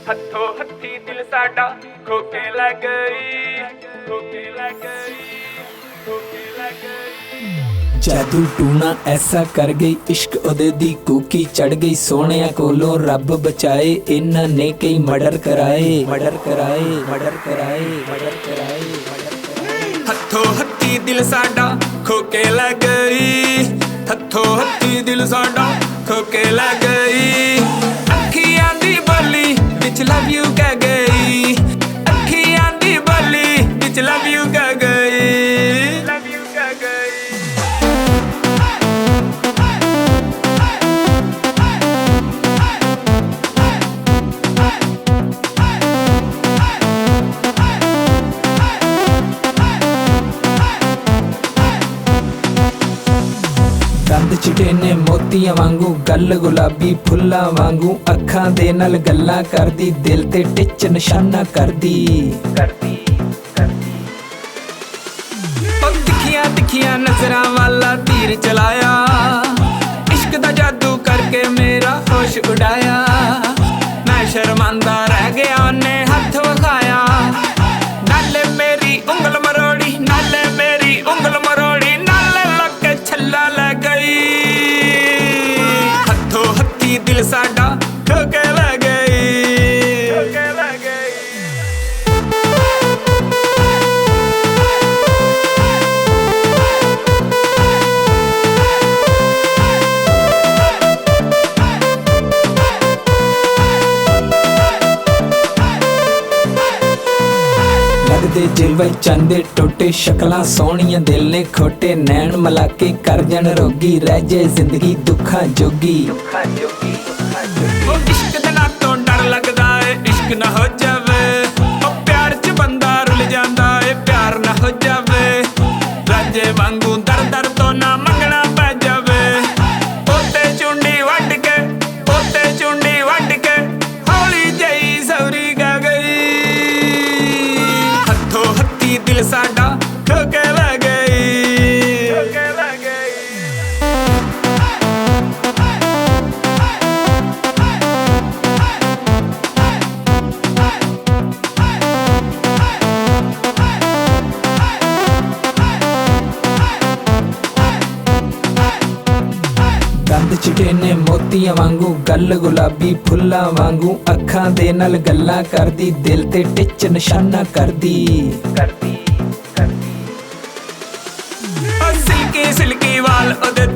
हथों हथी दिल साडा खो के लै गई, खो के लै गई, खो के लै गई। जादू टूना ऐसा कर गई, इश्क ओदे दी कूकी चढ़ गई। सोहणिया कोलों रब बचाए, इन्हां ने कई मर्डर कराए, मर्डर कराए, मर्डर कराए, मर्डर कराए, मर्डर कराए। हथों हथी दिल साडा खो के लै गई, हथों हथी दिल साडा खो के लै गई। अखियां दी बोली विच लव यू कह गई, अखियां दी बोली विच लव यू कह गई, लव यू कह गई। दंद चिटे ने मोतियां वांगू, गल गुलाबी फुल्लां वांगू। अखां दे नाल गल्लां करदी, दिल ते टिच निशाना करदी, करदी, करदी। ओ तिखियां तिखियां नजरां वाला तीर चलाया, इश्क दा जादू करके मेरा होश उड़ाया। मैं शर्मांदा रह गया, ने हथ वखाया, नाले मेरी उंगल मरोड़ी, नाले मेरी उंगल मरोड़ी, नाले लग के छल्ला लै गई। हथों हथी दिल साडा खो के लै गई, खो के लै गई। लगदे जिलवे चंदे टोटे, शक्लां सोहणियां दिल ने खोटे। नैन मिला के कर जन रोगी, रह जाए जिंदगी दुखा जोगी, दुखा जोगी, दुखा जोगी। ओ इश्क दे नां तो डर लगदा है, इश्क ना हो जावे। ओ प्यार च बंदा रुल जांदा है, प्यार ना हो जावे। राजे वांगू दर दर तो ना मंगना पै जावे। ओते चुंडी वट के, ओते चुंडी वट के, हौली जई सौरी गा गई। हथों हथी दिल साडा खो के लै गई, खो के लै गई। दंद चिटे ने मोतियां वांगू, गल गुलाबी फुल्लां वांगू। अखां दे नाल गल्लां करदी, दिल ते टिच निशाना करदी, करदी, करदी। ओ सिल्की सिल्की वाल ओदे